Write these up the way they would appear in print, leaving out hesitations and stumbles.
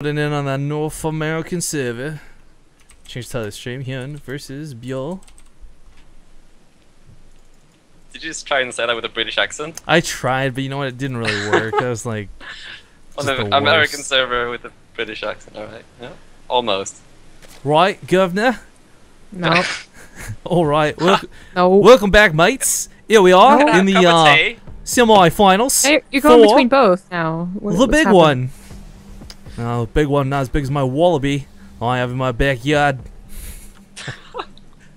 Putting in on that North American server. Change title of the stream. Hyun versus Byul. Did you just try and say that with a British accent? I tried, but you know what? It didn't really work. I was like, on the American server with a British accent. All right, yeah, almost. Right, governor. No. All right. No. Welcome back, mates. Here we are in the semi-finals. Hey, you're going between both now. The big one. No, the big one not as big as my wallaby I have in my backyard.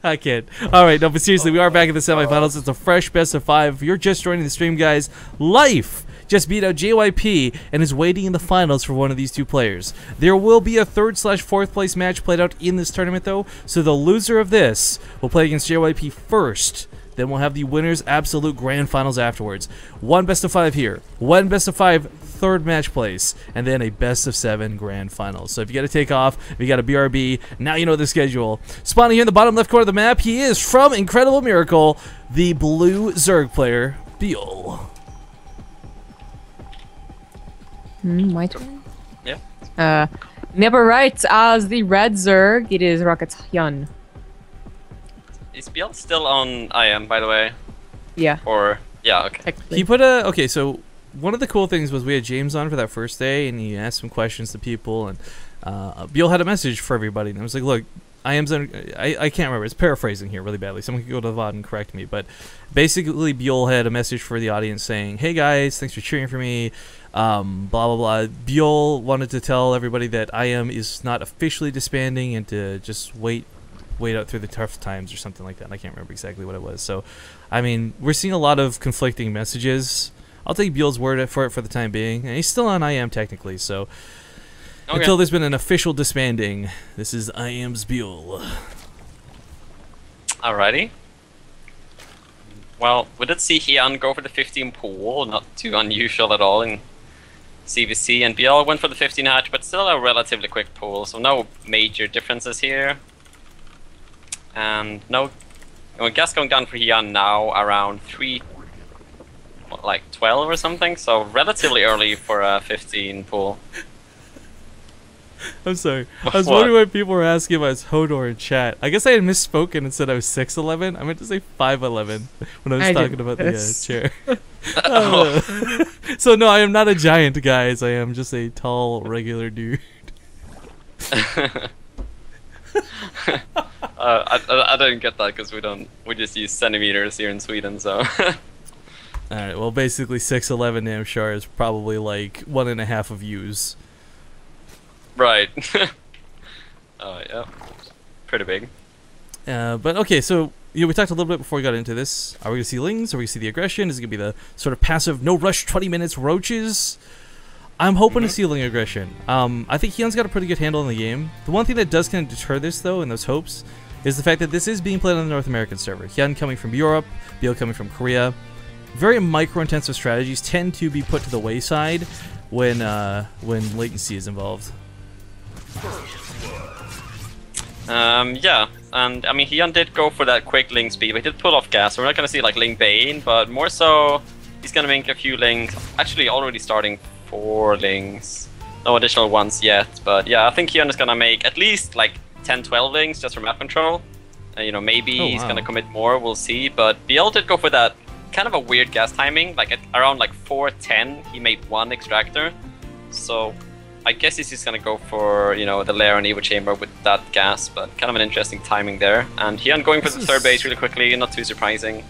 I can't. Alright, no, but seriously, we are back in the semifinals. It's a fresh best of 5. If you're just joining the stream, guys, Life just beat out JYP and is waiting in the finals for one of these two players. There will be a 3rd/4th place match played out in this tournament, though, so the loser of this will play against JYP first. Then we'll have the winners' absolute grand finals afterwards. One best of 5 here, one best of 5 3rd match place, and then a best of 7 grand finals. So if you got to take off, if you got a BRB, now you know the schedule. Spawning here in the bottom left corner of the map, he is from Incredible Miracle, the blue Zerg player, Byul. My turn? Yeah. Never right as the red Zerg, it is Rocket's Hyun. Is Byul still on IM, by the way? Yeah. Or, yeah, okay. He put a, okay, so one of the cool things was we had James on for that first day, and he asked some questions to people, and Byul had a message for everybody, and I was like, look, I can't remember, it's paraphrasing here really badly, someone can go to the VOD and correct me, but basically Byul had a message for the audience saying, hey guys, thanks for cheering for me, blah blah blah. Byul wanted to tell everybody that IM is not officially disbanding and to just wait out through the tough times or something like that. I can't remember exactly what it was. So, I mean, we're seeing a lot of conflicting messages. I'll take Byul's word for it for the time being. And he's still on IM technically, so until there's been an official disbanding, this is IM's Byul. Alrighty. Well, we did see Hyun go for the 15 pool, not too unusual at all in CVC, and Byul went for the 15 hatch, but still a relatively quick pool, so no major differences here. And no, gas going down for Hyun now around 12 or something, so relatively early for a 15 pool. I'm sorry. I was wondering why people were asking about his Hodor in chat. I guess I had misspoken and said I was 6'11". I meant to say 5'11" when I was talking about the chair. So no, I am not a giant, guys. I am just a tall, regular dude. I don't get that because we just use centimeters here in Sweden, so. Alright, well basically 6'11" Namshar is probably like 1.5 of yous. Right. Oh yeah, pretty big. But okay, so we talked a little bit before we got into this. Are we gonna see Lings? Are we gonna see the aggression? Is it gonna be the sort of passive, no rush, 20 minutes roaches? I'm hoping to see Ling aggression. I think Hyun's got a pretty good handle in the game. The one thing that does kind of deter this, though, in those hopes, is the fact that this is being played on the North American server. Hyun coming from Europe, Byul coming from Korea. Very micro-intensive strategies tend to be put to the wayside when latency is involved. Yeah, and I mean Hyun did go for that quick Ling speed, but he did pull off gas, so we're not gonna see like Ling Bane, but more so he's gonna make a few Lings, actually already starting 4 Lings. No additional ones yet, but yeah, I think Hyun is gonna make at least like 10-12 Lings just for map control. You know, maybe he's gonna commit more, we'll see, but Byul did go for that kind of a weird gas timing, like at around like 4:10 he made 1 extractor, so I guess he's just gonna go for, you know, the lair and Evo chamber with that gas, but kind of an interesting timing there. And Hyun going for the 3rd base really quickly, not too surprising.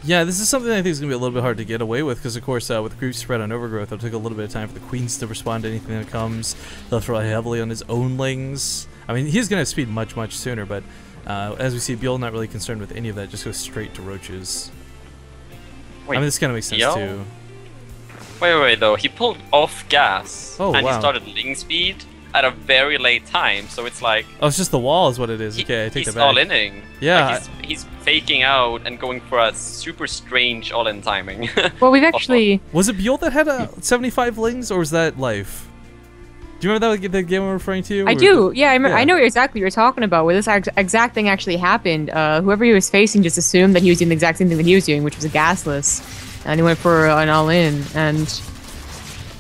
Yeah, this is something I think is going to be a little bit hard to get away with, because of course with creep spread on Overgrowth, it'll take a little bit of time for the Queens to respond to anything that comes. He'll rely heavily on his own Lings. I mean, he's going to speed much, much sooner, but as we see, Byul not really concerned with any of that, just goes straight to roaches. Wait, I mean, this kind of makes sense too. Wait, though. He pulled off gas, and wow. he started Ling speed at a very late time, so it's like... Oh, it's just the wall is what it is. Okay, I take that back. He's all-inning. Yeah. Like he's faking out and going for a super strange all-in timing. Well, we've actually... Was it Byul that had 75 Lings, or was that Life? Do you remember that the game I'm referring to? I do, yeah, I know exactly what you're talking about, where this exact thing actually happened. Whoever he was facing just assumed that he was doing the exact same thing that he was doing, which was a gasless. And he went for an all-in, and...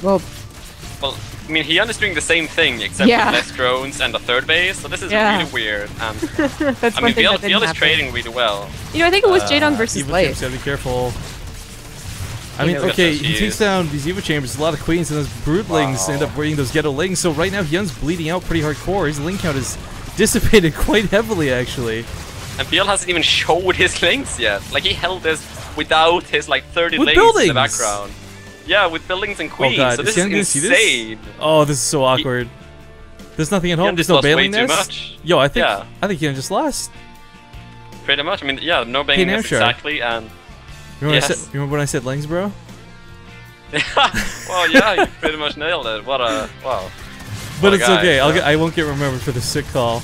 Well, Well, I mean, Hyun is doing the same thing, except with less drones and a third base, so this is really weird. And That's I one mean, thing Byul is trading really well. You know, I think it was Jaedong versus Evo Lei. Chambers gotta be careful. I mean, okay, he takes down these Evo Chambers, a lot of queens, and those broodlings end up bringing those ghetto lings. So right now, Hyun's bleeding out pretty hardcore. His ling count is dissipated quite heavily, actually. And Byul hasn't even showed his lings yet. Like, he held this without his, like, 30 With lings buildings. in the background. Yeah, with buildings and queens. Oh god, So this Hyun is gonna see insane. this? Oh, this is so awkward. There's nothing at home. Hyun There's just no lost way bailing too nest. much. Yo, I think Yeah. Hyun just lost. Pretty much. I mean, yeah, no bailing nest Nair, exactly, and... Remember when I said lings, bro? Well, yeah, you pretty much nailed it. What a... Wow. But What a it's guy, okay. yeah. I won't get remembered for the sick call.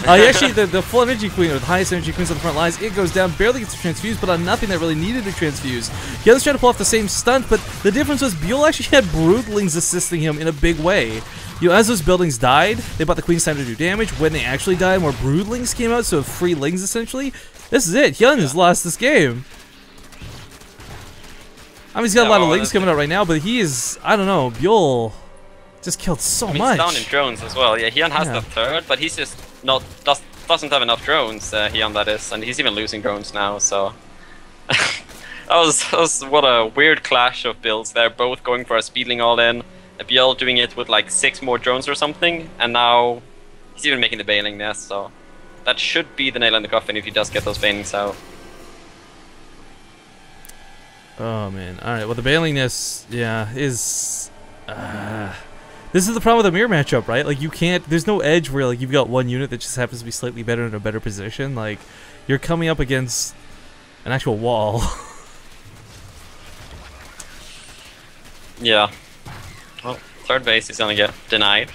Actually, the full energy queen, or the highest energy queens on the front lines, it goes down, barely gets to transfuse, but on nothing that really needed to transfuse. He was trying to pull off the same stunt, but the difference was Byul actually had broodlings assisting him in a big way. You know, as those buildings died, they bought the queen's time to do damage. When they actually died, more broodlings came out, so free lings essentially. This is it. Hyun has lost this game. I mean, he's got a lot of lings coming out right now, but he is, I don't know, Byul just killed so much. He's down in drones as well. Yeah, Hyun has the third, but he's just doesn't have enough drones. Hyun, that is, and he's even losing drones now. So that was what a weird clash of builds. They're both going for a speedling all in. Byul doing it with like 6 more drones or something, and now he's even making the bailing nest. So that should be the nail in the coffin if he does get those bailings out. Oh man! All right. Well, the bailing nest, yeah, is. This is the problem with a mirror matchup, right? Like, you can't. There's no edge where like you've got one unit that just happens to be slightly better in a better position. Like, you're coming up against an actual wall. Yeah. Well, third base is gonna get denied.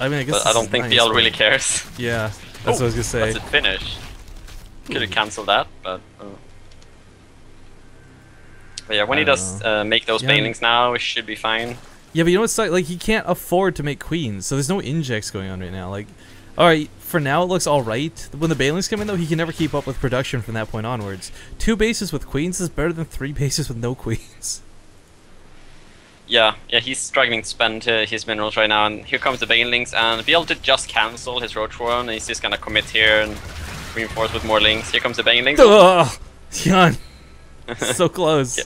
I mean, I guess. But I don't think Byul really cares. Yeah, that's what I was gonna say. That's it finished. Could have cancelled that, but. But yeah, when he does make those bailings now, it should be fine. Yeah, but you know what's like he can't afford to make queens, so there's no injects going on right now. Like, all right, for now it looks all right. When the bailings come in, though, he can never keep up with production from that point onwards. 2 bases with queens is better than 3 bases with no queens. Yeah, he's struggling to spend his minerals right now, and here comes the bailings, and Byul did just cancel his roach one, and he's just gonna commit here and reinforce with more links. Here comes the bailings. Ugh, Hyun, so close. Yeah.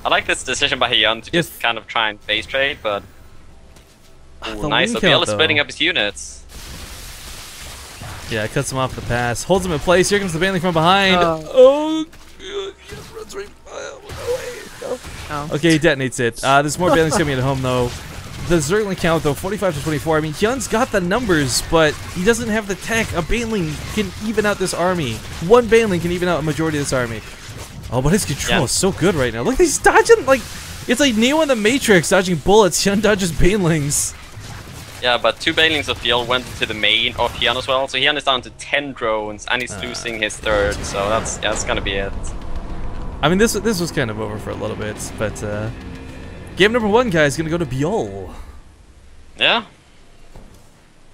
I like this decision by Hyun to just kind of try and base trade, but nice. So Byul is splitting up his units. Yeah, it cuts him off the pass, holds him in place. Here comes the bailing from behind. Runs right away. Okay, he detonates it. There's more bailings coming at home though. The Zerg count though, 45 to 24. I mean, Hyun's got the numbers, but he doesn't have the tech. A bailing can even out this army. One bailing can even out a majority of this army. Oh, but his control is so good right now. Look, he's dodging like it's like Neo in the Matrix, dodging bullets. Hyun dodges bailings. Yeah, but 2 bailings of Byul went to the main of Hyun as well. So Hyun is down to 10 drones, and he's losing his third. So that's gonna be it. I mean, this was kind of over for a little bit, but game number 1, guys, gonna go to Byul. Yeah.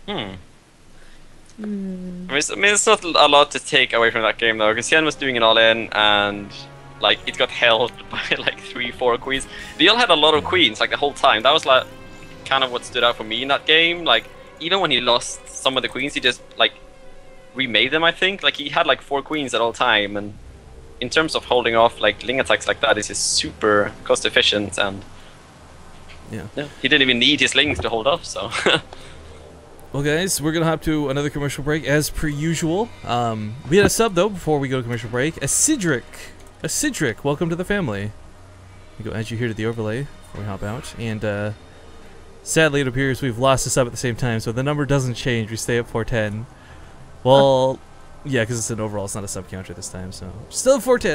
I mean, it's not a lot to take away from that game though, because Hyun was doing it all in, and like it got held by like 3-4 queens. Byul had a lot of queens like the whole time. That was like kind of what stood out for me in that game. Like even when he lost some of the queens, he just like remade them. I think like he had like 4 queens at all time, and in terms of holding off like ling attacks like that, is just super cost efficient, and yeah, he didn't even need his lings to hold off. So. Well, guys, we're going to hop to another commercial break, as per usual. We had a sub, though, before we go to commercial break. Acidric, welcome to the family. We go add you here to the overlay before we hop out. And sadly, it appears we've lost a sub at the same time, so the number doesn't change. We stay at 410. Well, yeah, because it's an overall. It's not a sub counter this time, so still 410.